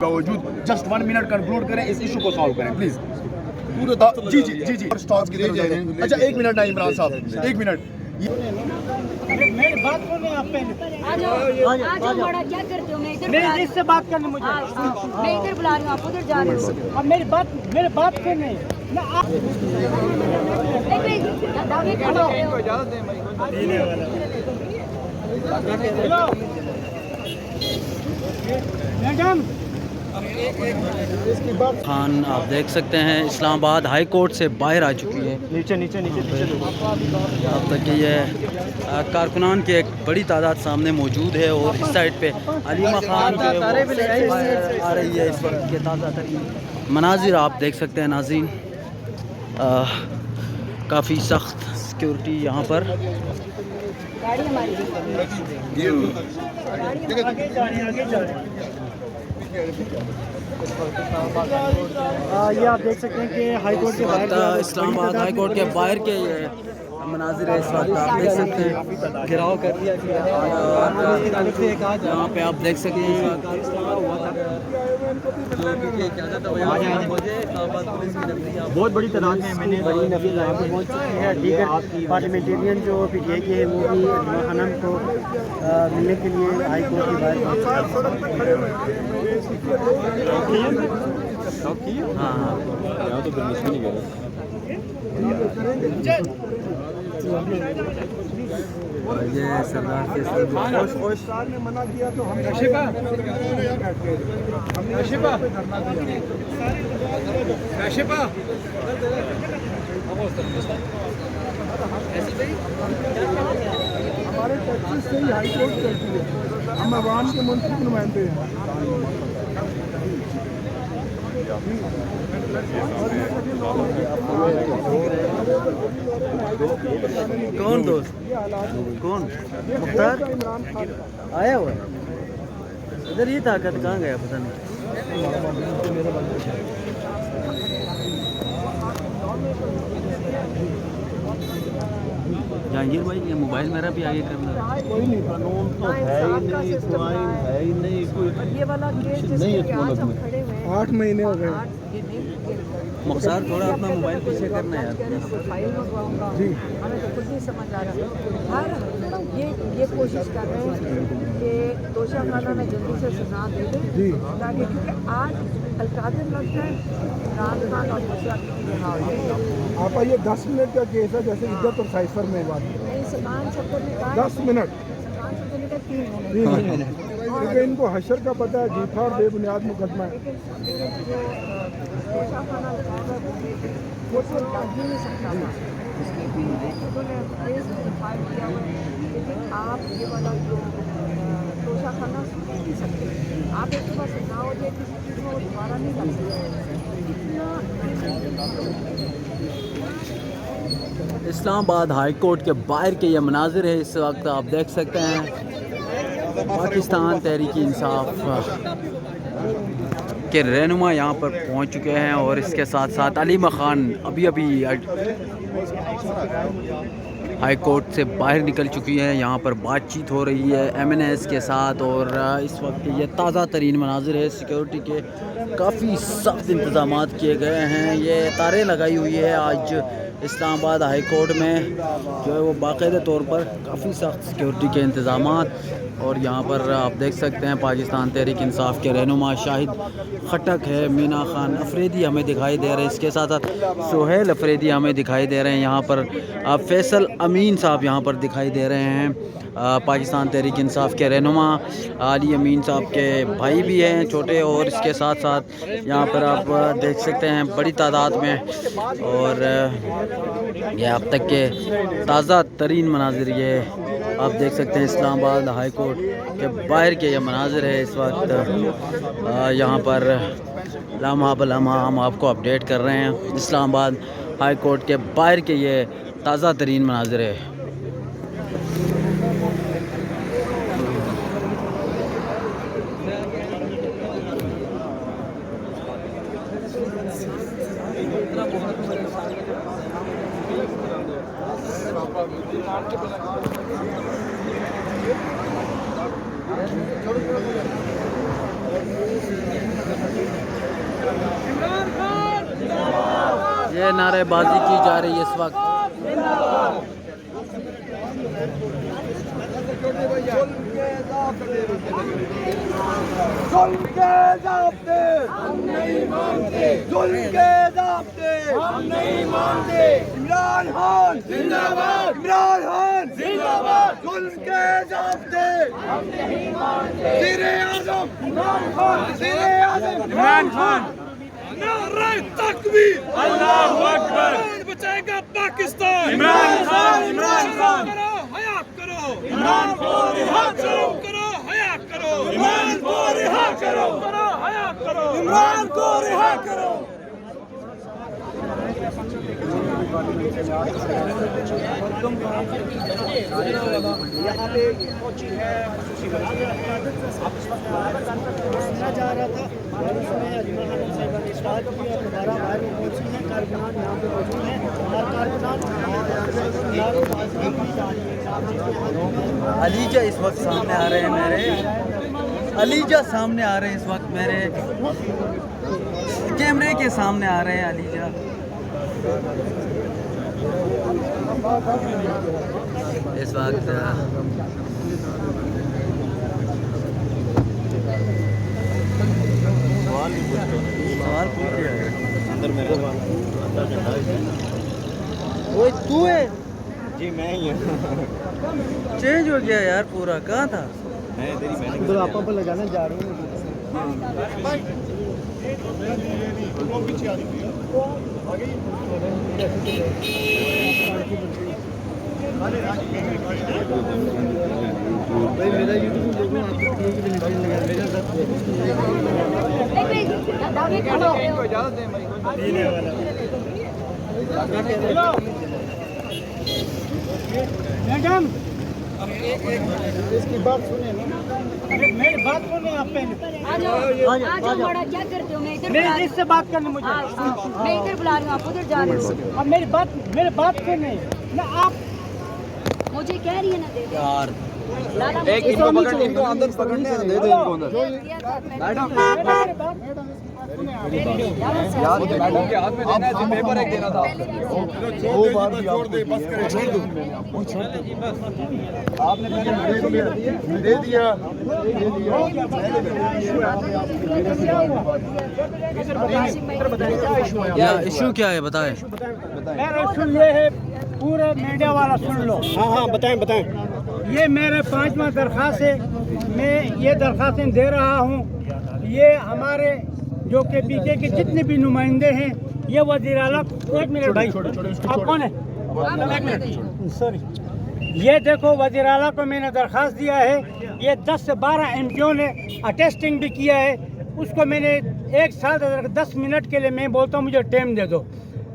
बावजूद just 1 minute conclude करें, इस इशू को सॉल्व करें please. Ji ji ji ji stocks की तरफ जाते हैं। अच्छा 1 मिनट ना इमरान साहब, 1 मिनट। मेरी बात को नहीं, आप पहले आ जाओ बड़ा, क्या करते हो? मैं इधर नहीं, इससे बात करनी मुझे। मैं इधर बुला रही हूँ, आप उधर जा रहे हो। अब मेरी बात को नहीं ना आप दावे कर रहे हो। मैडम खान आप देख सकते हैं इस्लामाबाद हाई कोर्ट से बाहर आ चुकी है। नीचे नीचे नीचे नीचे अब तक कि ये कारकुनान की एक बड़ी तादाद सामने मौजूद है और इस साइड पे अलीमा खान जो है वो आ रही है। इस वक्त के ताज़ा तरीन मनाजिर आप देख सकते हैं नाज़रीन। काफ़ी सख्त सिक्योरिटी यहाँ पर। गाड़ी हमारी ये आप देख सकते हैं कि हाई कोर्ट के बाहर इस्लामाबाद हाई कोर्ट के बाहर के ये मनाजिर है। इस वक्त आप देख सकते हैं घिराव कर दिया गया और यहाँ पे आप देख सकते हैं बहुत बड़ी तादाद में मैंने बड़ी नफी यहाँ पर पहुँच चुकी है। दीगर पार्लियामेंटेरियन जो PTI के हैं वो भी अजमा खानम को मिलने के लिए हाई कोर्ट के बाहर ये सरदार के ने मना किया तो हम हमारे टैक्सी से ही हाई कोर्ट करती है। हम आवाम के मुंसिफ नुमाइंदे हैं। कौन दोस्त कौन मुख्तार आया हुआ है इधर? ये ताकत कहाँ गया पता नहीं। जहांगीर भाई ये मोबाइल मेरा भी आगे करना है। कोई नहीं, कानून तो है ही नहीं, क्राइम है ही नहीं, कोई ये वाला केस नहीं है। जिसके आज हम खड़े हुए हैं 8 महीने हो गए। मुख्तार थोड़ा अपना मोबाइल पीछे करना है यार। फाइल मंगवाऊंगा, जी। हमें तो खुद नहीं समझ आ रहा। हर ये कोशिश कर रहे हैं कि तोशा खाना में जल्दी से सजा दे दें जी। ताकि, क्योंकि आज अलकादिर लगता है इमरान खान और तोशा आप ये 10 मिनट का केस है, जैसे इज्जत और साइफर में बात। समान शब्दों ने कहा 10 मिनट 3 मिनट क्योंकि इनको हशर का पता है, झूठा और बेबुनियाद मुकदमा है। तोशा खाना वो तो लग ही नहीं सकता था। उन्होंने केस फाइल किया हुआ है, लेकिन आप ये वाला जो तोशा खाना सुन नहीं सकते। आप एक बार सजा हो जाए किसी चीज़ में, वो दोबारा नहीं लग सकता। इस्लामाबाद हाई कोर्ट के बाहर के ये मनाजिर है। इस वक्त आप देख सकते हैं पाकिस्तान तहरीक इंसाफ के रहनुमा यहाँ पर पहुँच चुके हैं और इसके साथ साथ अलीमा खान अभी हाई कोर्ट से बाहर निकल चुकी है। यहाँ पर बातचीत हो रही है MNS के साथ और इस वक्त ये ताज़ा तरीन मनाजिर है। सिक्योरिटी के काफ़ी सख्त इंतज़ाम किए गए हैं। ये तारें लगाई हुई है आज इस्लामाबाद हाई कोर्ट में जो है वो बाकायदा तौर पर काफ़ी सख्त सिक्योरिटी के इंतज़ाम। और यहाँ पर आप देख सकते हैं पाकिस्तान तहरीक इंसाफ के रहनुमा शाहिद खटक है, मीना खान अफरीदी हमें दिखाई दे रहे हैं। इसके साथ साथ सुहेल अफरीदी हमें दिखाई दे रहे हैं। यहाँ पर फैसल अमीन साहब यहाँ पर दिखाई दे रहे हैं। पाकिस्तान तहरीक इंसाफ के रहनुमा अली अमीन साहब के भाई भी हैं छोटे। और इसके साथ साथ यहाँ पर आप देख सकते हैं बड़ी तादाद में। और ये अब तक के ताज़ा तरीन मनाजिर ये आप देख सकते हैं इस्लामाबाद हाई कोर्ट के बाहर के ये मनाजिर है। इस वक्त यहाँ पर लम्हा ब लम्हा हम आपको अपडेट कर रहे हैं। इस्लामाबाद हाई कोर्ट के बाहर के ये ताज़ा तरीन मनाजिर है। नारेबाजी की जा रही है इस वक्त। जुल्म के ज़ाब्ते हम नहीं मानते, जुल्म के ज़ाब्ते हम नहीं मानते। इमरान खान जिंदाबाद, इमरान खान जिंदाबाद। जुल्म के ज़ाब्ते हम नहीं मानते। वज़ीर-ए-आज़म इमरान खान, वज़ीर-ए-आज़म इमरान खान। नारे तकबीर, अल्लाहू अकबर। कौन बचाएगा पाकिस्तान? इमरान खान, इमरान खान। करो हया करो, इमरान को रिहा करो, करो हया करो, इमरान को रिहा करो, करो हया करो, इमरान को रिहा करो। यहाँ पे पहुंची है जा रहा था और उसमें अजमा खान साहिबा ने स्टार्ट की और दोबारा बाहर में पहुंची है। कारकुनान यहाँ पे मौजूद हैं और कारकुनान अलीजा इस वक्त सामने आ रहे हैं मेरे, अलीजा सामने आ रहे हैं इस वक्त मेरे कैमरे के सामने आ रहे हैं अलीजा। इस वक्त सवाल पूछ रहा है अंदर मेरे वो तू है जी मैं ही हूँ। चेंज हो गया यार पूरा, कहाँ था? उधर आपा पर लगाने जा रहे हैं। भाई मेरा यूट्यूब देखो आपको मैडम इसकी बात सुने ना, मेरी बात सुने आप पहले। आ जाओ बड़ा, क्या करते हो? मैं इधर मेरी इससे बात करनी मुझे। मैं इधर बुला रही हूँ, आप उधर जा रहे हो। अब मेरी बात सुने ना, आप मुझे कह रही है ना दे यार लाला, एक इनको पकड़, इनको अंदर पकड़ने दे दो इनको अंदर। मैडम यार मैडम के हाथ में देना है, पेपर एक देना था आपको। दो बार भी आप छोड़ दो, आपने दे दिया। क्या इशू क्या है बताएं? मेरा इशू ये है, पूरे मीडिया वाला सुन लो। हाँ बताएं। ये मेरा 5वां दरख्वास्त है, मैं ये दरख्वास्तें दे रहा हूँ। ये हमारे जो के पीके के जितने भी नुमाइंदे हैं, ये वज़ीर आला, एक मिनट भाई, आप कौन है? एक मिनट सॉरी, ये देखो वज़ीर आला को मैंने दरख्वास्त दिया है। ये 10 से 12 एमपीओ ने अटेस्टिंग भी किया है। उसको मैंने 1 साल 10 मिनट के लिए मैं बोलता हूँ मुझे टाइम दे दो।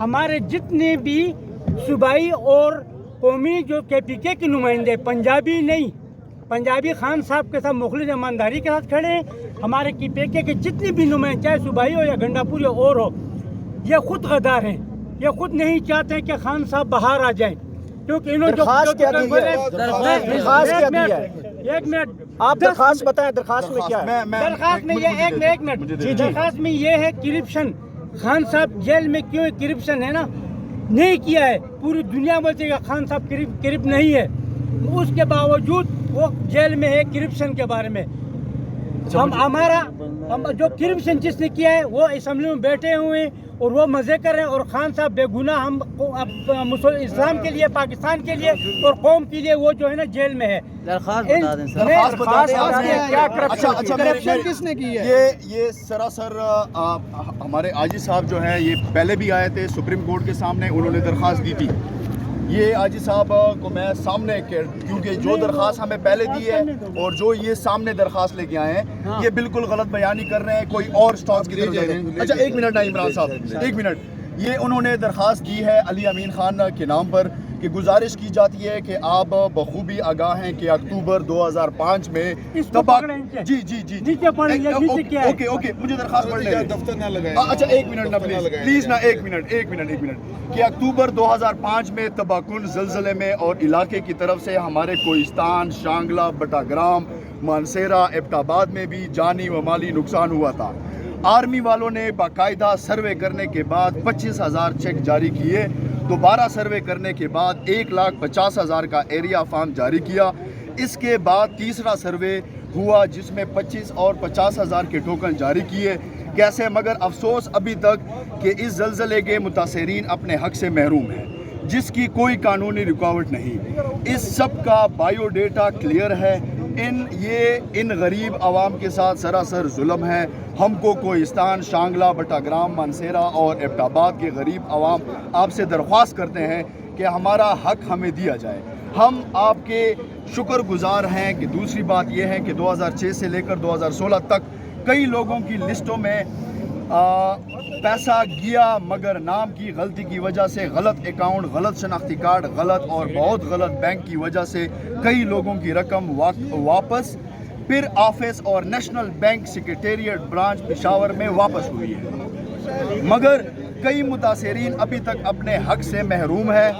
हमारे जितने भी सूबाई और कौमी जो KPK के नुमाइंदे, पंजाबी नहीं, पंजाबी खान साहब के साथ मुखलिस ईमानदारी के साथ खड़े हैं। हमारे KPK के जितने भी नुमाइंदे, चाहे सूबाई हो या गंडापुर या और हो, ये खुद गद्दार हैं। ये खुद नहीं चाहते हैं कि खान साहब बाहर आ जाएं, क्योंकि इन्होंने एक मिनट आप दरखास्त बताएं, दरखास्त में क्या है? दरखास्त में ये एक मिनट दरखास्त में ये है करप्शन। खान साहब जेल में क्यों है? करप्शन है ना, नहीं किया है। पूरी दुनिया बोलती है खान साहब करप्ट नहीं है, उसके बावजूद वो जेल में है करप्शन के बारे में। हम जो करप्शन जिसने किया है वो असेंबली में बैठे हुए हैं और वो मजे कर रहे हैं, और खान साहब बेगुनाह हम इस्लाम के लिए, पाकिस्तान के लिए और कौम के लिए वो जो है ना जेल में है। दरख्वास्त बता दें सर। अच्छा किसने की है? ये सरासर हमारे आजी साहब जो हैं, ये पहले भी आए थे सुप्रीम कोर्ट के सामने, उन्होंने दरख्वास्त दी थी। ये आजी साहब को मैं सामने, क्योंकि जो दरख्वास्त हमें पहले दी है और जो ये सामने दरख्वास्त लेके आए हैं, ये बिल्कुल गलत बयानी कर रहे हैं, कोई और स्टॉक्स की तरफ जा रहे हैं। अच्छा एक मिनट ना इमरान साहब, एक मिनट। ये उन्होंने दरख्वास्त दी है अली अमीन खान के नाम पर कि गुजारिश की जाती है कि आप बखूबी आगाह हैं कि अक्टूबर 2005 में जी ओके मुझे दरख्वास्त पढ़ने दें। दफ्तर ना लगाएं। अच्छा एक मिनट ना प्लीज ना, एक मिनट कि अक्टूबर 2005 में तबाकुन ज़लज़ले में और इलाके की तरफ से हमारे कोहिस्तान, शांगला, बटाग्राम, मानसेरा, एबटाबाद में भी जानी व माली नुकसान हुआ था। आर्मी वालों ने बाकायदा सर्वे करने के बाद 25,000 चेक जारी किए। दोबारा सर्वे करने के बाद 1,50,000 का एरिया फार्म जारी किया। इसके बाद तीसरा सर्वे हुआ जिसमें 25 और 50,000 के टोकन जारी किए। कैसे, मगर अफसोस अभी तक कि इस ज़लज़ले के मुतासरीन अपने हक से महरूम हैं, जिसकी कोई कानूनी रुकावट नहीं। इस सब का बायोडेटा क्लियर है। इन गरीब आवाम के साथ सरासर जुल्म है। हमको कोहिस्तान, शांगला, बटाग्राम, मानसेरा और एबटाबाद के गरीब आवाम आपसे दरख्वास्त करते हैं कि हमारा हक हमें दिया जाए। हम आपके शुक्रगुजार हैं। कि दूसरी बात यह है कि 2006 से लेकर 2016 तक कई लोगों की लिस्टों में पैसा गया, मगर नाम की गलती की वजह से, गलत अकाउंट, गलत शनाख्ती कार्ड, गलत और बहुत गलत बैंक की वजह से कई लोगों की रकम वापस फिर ऑफिस और national bank secretariat branch Peshawar में वापस हुई है। मगर कई मुतासरीन अभी तक अपने हक से महरूम है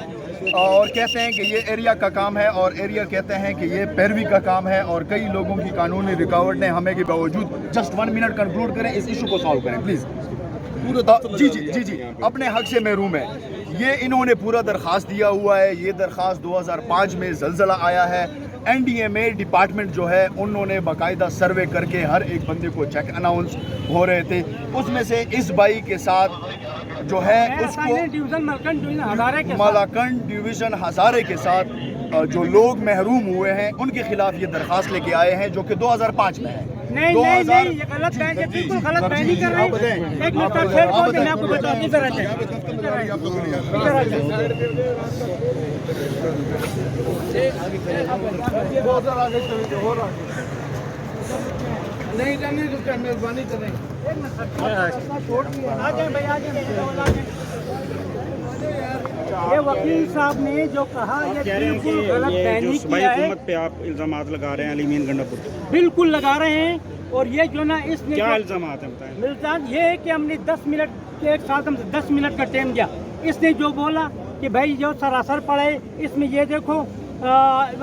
और कहते हैं कि ये एरिया का काम है और एरिया कहते हैं कि ये पैरवी का काम है और कई लोगों की कानूनी रुकावट ने हमें के बावजूद। जस्ट 1 मिनट कंक्लूड करें, इस इशू को सॉल्व करें प्लीज़। जी अपने हक से महरूम है। ये इन्होंने पूरा दरख्वास्त दिया हुआ है। ये दरख्वास्त 2005 में ज़लज़ला आया है। NDMA डिपार्टमेंट जो है उन्होंने बाकायदा सर्वे करके हर एक बंदे को चेक अनाउंस हो रहे थे। उसमें से इस बाई के साथ जो है उसको मलाकंड डिवीज़न हज़ारे के साथ जो लोग महरूम हुए हैं उनके खिलाफ ये दरख्वास्त लेके आए हैं, जो कि 2005 में है। नहीं, ये गलत बयान है, बिल्कुल गलत बयान नहीं कर रहे हैं। एक मिनट तक फिर बोल, मैं आपको बताऊं इधर आ जाए। नहीं जाने तो मेहरबानी करें। आ जाए भाई, आ जाए। ये वकील साहब ने जो कहा ये बिल्कुल गलत बयानी किया है। हुकूमत पे आप इल्जामात लगा रहे हैं अलीमीन गंडापुर, बिल्कुल लगा रहे हैं। और ये जो ना इसने क्या इल्जामात है बताएं। इल्जाम ये है कि हमने 10 मिनट के एक साथ हमसे 10 मिनट का टाइम दिया। इसने जो बोला कि भाई जो सरासर पड़े इसमें ये देखो,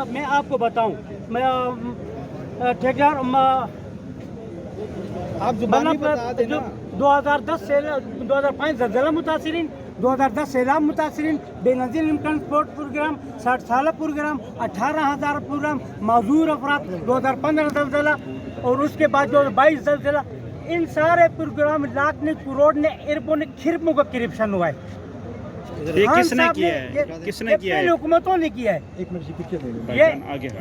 मैं आपको बताऊं, मैं ठेकेदार आप जो 2010 से 2005 ज़लज़ला मुतासरीन, 2010 सैलाब मुतासरीन, बेनज़ीर इनकम सपोर्ट प्रोग्राम, 60 साल प्रोग्राम, 18,000 प्रोग्राम, माजूर अफराद, 2015 ज़लज़ला और उसके बाद 2022 ज़लज़ला। इन सारे प्रोग्राम लाख ने, करोड़ ने, अरबों ने, खरबों का करप्शन हुआ है। ये किसने किया है? किसने किया है? हुकूमतों ने किया है।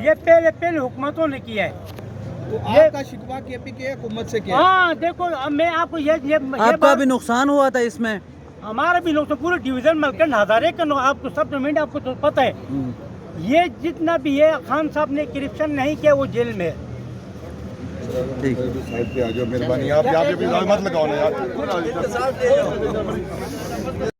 ये पहले हुकूमतों ने किया है। तो आपका शिकवा केपी के हुकूमत से क्या? हाँ देखो, मैं आपको ये आपका भी नुकसान हुआ था इसमें? हमारा भी नुकसान, पूरे डिवीजन मलकन हज़ारे का आपको सब मिनट आपको तो पता है। ये जितना भी है, खान साहब ने करप्शन नहीं किया, वो जेल में है। ठीक है, साइड पे आ जाओ, मेहरबानी। आप यहाँ पे भी मत लगाओ ना यार।